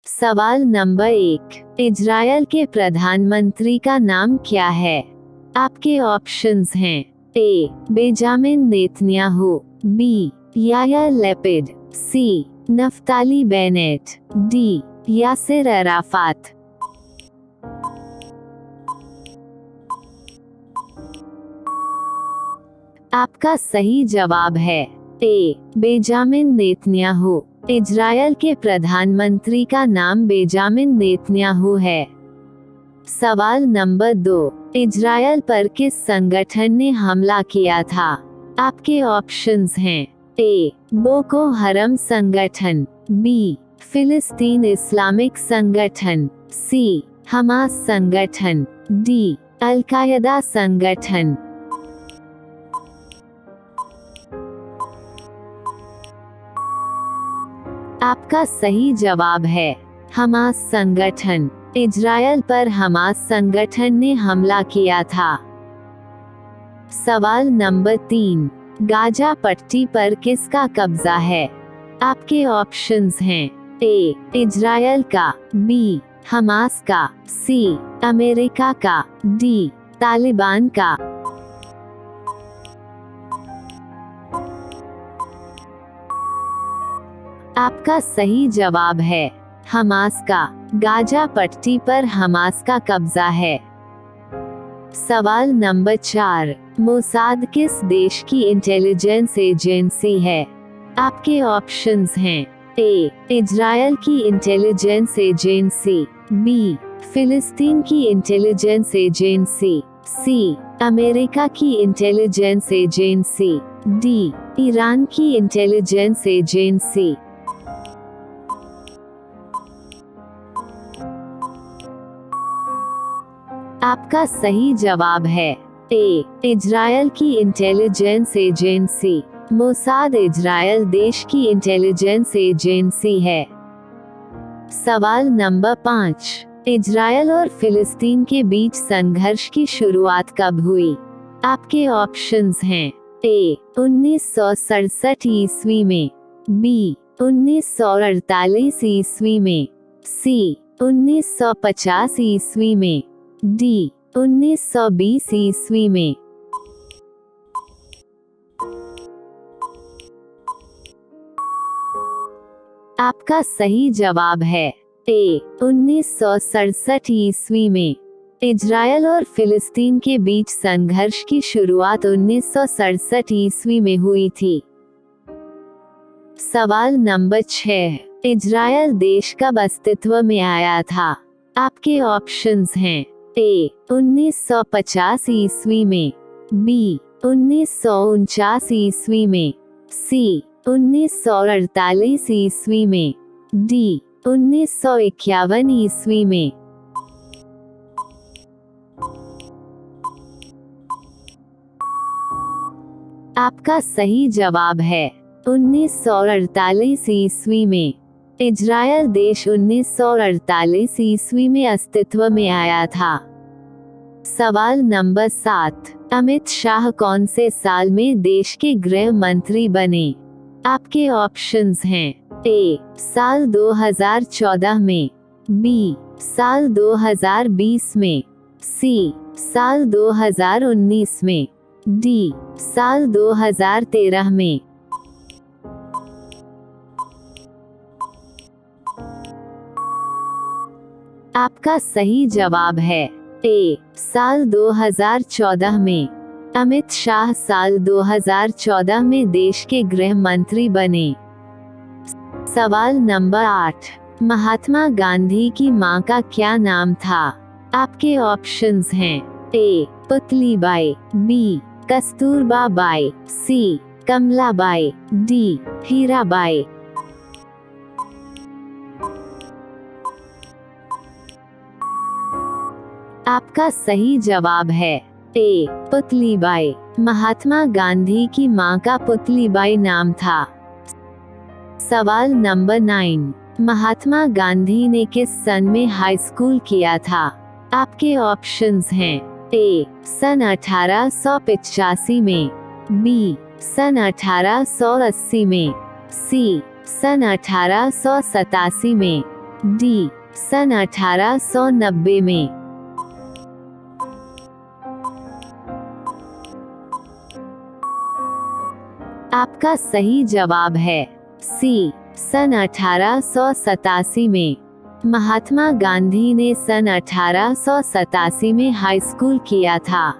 सवाल number 1, Israel के प्रधानमंत्री का नाम क्या है? आपके ऑप्शंस हैं A. Benjamin Netanyahu, B. Yair Lapid, C. Naftali Bennett, D. Yasser Arafat. आपका सही जवाब है ए. Benjamin Netanyahu. इजरायल के प्रधानमंत्री का नाम बेंजामिन नेतन्याहू है। सवाल नंबर 2, इजरायल पर किस संगठन ने हमला किया था? आपके ऑप्शंस हैं ए. बोको हरम संगठन, बी. फिलिस्तीन इस्लामिक संगठन, सी. हमास संगठन, डी. अल-कायदा संगठन। आपका सही जवाब है हमास संगठन। इजरायल पर हमास संगठन ने हमला किया था। सवाल नंबर 3, गाजा पट्टी पर किसका कब्जा है? आपके ऑप्शंस हैं ए. इजरायल का, बी. हमास का, सी. अमेरिका का, डी. तालिबान का। आपका सही जवाब है हमास का। गाजा पट्टी पर हमास का कब्जा है। सवाल नंबर 4, मोसाद किस देश की इंटेलिजेंस एजेंसी है? आपके ऑप्शंस हैं ए. इजरायल की इंटेलिजेंस एजेंसी, बी. फिलिस्तीन की इंटेलिजेंस एजेंसी, सी. अमेरिका की इंटेलिजेंस एजेंसी, डी. ईरान की इंटेलिजेंस एजेंसी। आपका सही जवाब है ए. इजरायल की इंटेलिजेंस एजेंसी। मोसाद इजरायल देश की इंटेलिजेंस एजेंसी है। सवाल नंबर 5, इजरायल और फिलिस्तीन के बीच संघर्ष की शुरुआत कब हुई? आपके ऑप्शंस हैं ए. 1967 ईस्वी में, बी. 1948 ईस्वी में, सी. 1950 ईस्वी में, डी. 1920 ईस्वी में। आपका सही जवाब है ए. 1967 ईस्वी में। इजरायल और फिलिस्तीन के बीच संघर्ष की शुरुआत 1967 ईस्वी में हुई थी। सवाल नंबर 6, इजरायल देश कब अस्तित्व में आया था? आपके ऑप्शंस हैं ए. 1950 ईस्वी में, बी. 1949 ईस्वी में, सी. 1948 ईस्वी में, डी. 1951 ईस्वी में। आपका सही जवाब है 1948 ईस्वी में। इजरायल देश 1948 ईस्वी में अस्तित्व में आया था। सवाल नंबर 7, अमित शाह कौन से साल में देश के गृह मंत्री बने? आपके ऑप्शंस हैं ए. साल 2014 में, बी. साल 2020 में, सी. साल 2019 में, डी. साल 2013 में। आपका सही जवाब है ए. साल 2014 में। अमित शाह साल 2014 में देश के गृह मंत्री बने। सवाल नंबर 8, महात्मा गांधी की मां का क्या नाम था? आपके ऑप्शंस हैं A. Putlibai, B. Kasturba Bai, C. Kamlabai, D. Hirabai. आपका सही जवाब है ए. पुतलीबाई। महात्मा गांधी की मां का पुतलीबाई नाम था। सवाल नंबर 9, महात्मा गांधी ने किस सन में हाई स्कूल किया था? आपके ऑप्शंस हैं ए. सन 1885 में, बी. सन 1880 में, सी. सन 1887 में, डी सन 1890 में। आपका सही जवाब है सी सन 1887 में। महात्मा गांधी ने सन 1887 में हाई स्कूल किया था।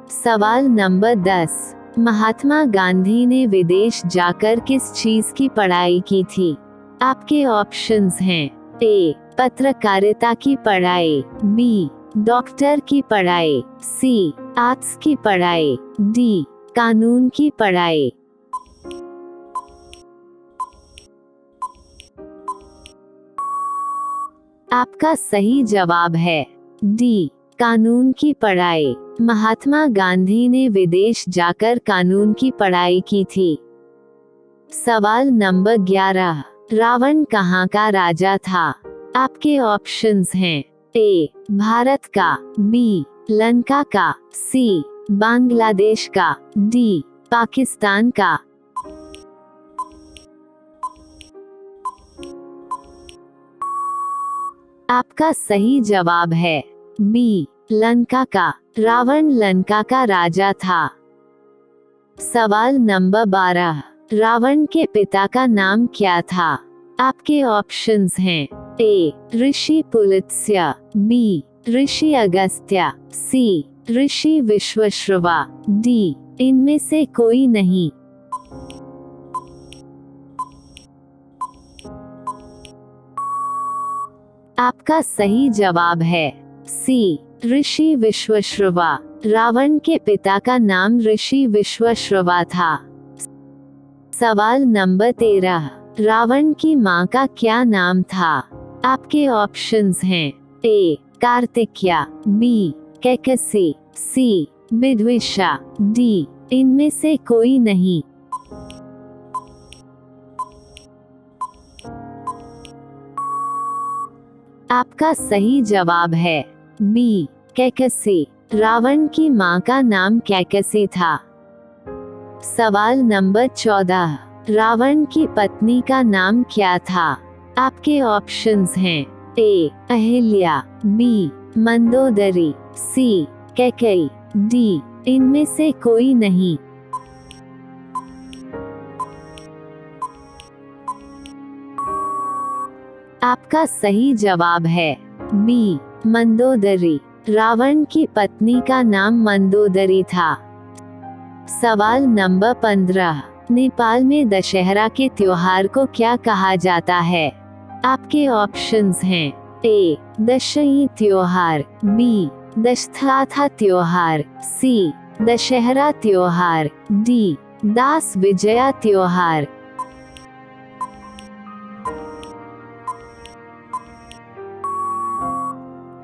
सवाल नंबर 10, महात्मा गांधी ने विदेश जाकर किस चीज की पढ़ाई की थी? आपके ऑप्शंस हैं ए पत्रकारिता की पढ़ाई, बी डॉक्टर की पढ़ाई, सी आर्ट्स की पढ़ाई, डी कानून की पढ़ाई। आपका सही जवाब है डी कानून की पढ़ाई। महात्मा गांधी ने विदेश जाकर कानून की पढ़ाई की थी। सवाल नंबर 11, रावण कहाँ का राजा था? आपके ऑप्शंस हैं ए भारत का, बी लंका का, सी बांग्लादेश का, डी पाकिस्तान का। आपका सही जवाब है बी लंका का। रावण लंका का राजा था। सवाल नंबर 12, रावण के पिता का नाम क्या था? आपके ऑप्शंस हैं ए ऋषि पुलत्स्य, बी ऋषि अगस्त्य, सी ऋषि विश्वश्रवा, डी इनमें से कोई नहीं। आपका सही जवाब है सी ऋषि विश्वश्रवा। रावण के पिता का नाम ऋषि विश्वश्रवा था। सवाल नंबर 13, रावण की मां का क्या नाम था? आपके ऑप्शंस हैं ए कार्तिक्या, बी कैकसी, सी विद्विषा, डी इनमें से कोई नहीं। आपका सही जवाब है बी कैकसी। रावण की मां का नाम कैकसी था। सवाल नंबर 14, रावण की पत्नी का नाम क्या था? आपके ऑप्शंस हैं ए अहिल्या, बी मंदोदरी, सी कैकेयी, डी इनमें से कोई नहीं। आपका सही जवाब है बी मंदोदरी। रावण की पत्नी का नाम मंदोदरी था। सवाल नंबर 15, नेपाल में दशहरा के त्योहार को क्या कहा जाता है? आपके ऑप्शंस हैं ए दशई त्योहार, बी दशहरा त्योहार, सी दशहरा त्योहार, डी दास विजया त्योहार।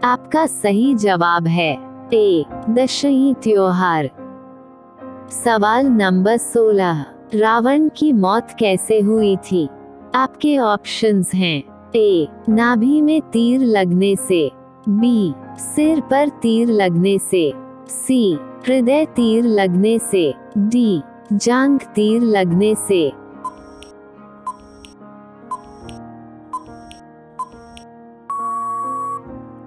आपका सही जवाब है ए दशई त्योहार। सवाल नंबर 16, रावण की मौत कैसे हुई थी? आपके ऑप्शंस हैं ए नाभि में तीर लगने से, बी सिर पर तीर लगने से, सी हृदय तीर लगने से, डी जांघ तीर लगने से।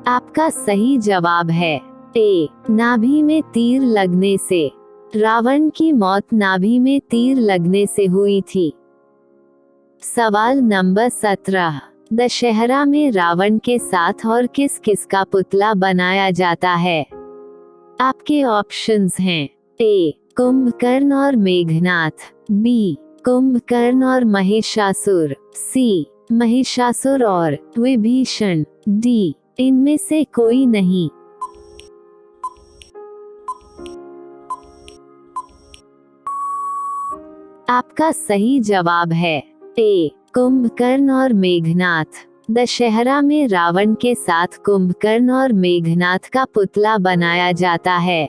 आपका सही जवाब है ए नाभि में तीर लगने से। रावण की मौत नाभि में तीर लगने से हुई थी। सवाल नंबर 17, दशहरा में रावण के साथ और किस किस का पुतला बनाया जाता है? आपके ऑप्शंस हैं ए कुंभकर्ण और मेघनाथ, बी कुंभकर्ण और महिषासुर, सी महिषासुर और विभीषण, डी इनमें से कोई नहीं। आपका सही जवाब है ए कुंभकर्ण और मेघनाथ। दशहरा में रावण के साथ कुंभकर्ण और मेघनाथ का पुतला बनाया जाता है।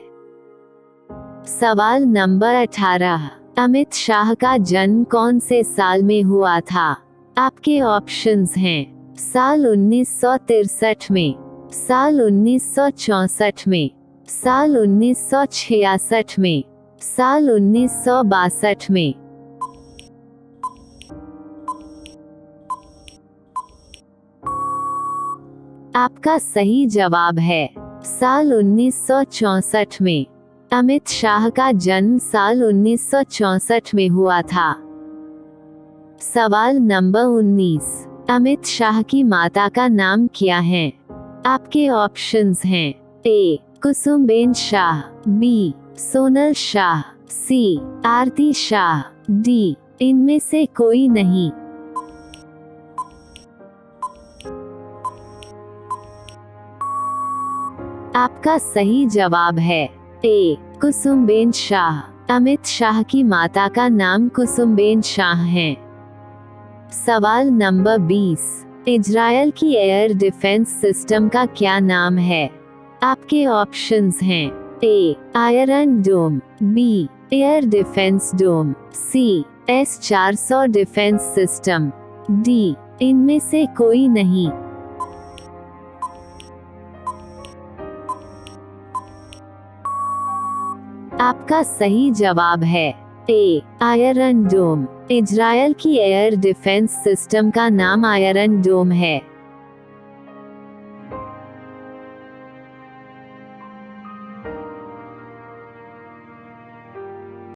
सवाल नंबर 18, अमित शाह का जन्म कौन से साल में हुआ था? आपके ऑप्शंस हैं साल 1963 में, साल 1964 में, साल 1966 में, साल 1962 में। आपका सही जवाब है साल 1964 में। अमित शाह का जन्म साल 1964 में हुआ था। सवाल नंबर 19, अमित शाह की माता का नाम क्या है? आपके ऑप्शंस हैं ए कुसुमबेन शाह, बी सोनल शाह, सी आरती शाह, डी इनमें से कोई नहीं। आपका सही जवाब है ए कुसुमबेन शाह। अमित शाह की माता का नाम कुसुमबेन शाह है। सवाल नंबर 20, इजरायल की एयर डिफेंस सिस्टम का क्या नाम है? आपके ऑप्शंस हैं ए आयरन डोम, बी एयर डिफेंस डोम, सी S-400 डिफेंस सिस्टम, डी इनमें से कोई नहीं। आपका सही जवाब है ए आयरन डोम। इजरायल की एयर डिफेंस सिस्टम का नाम आयरन डोम है।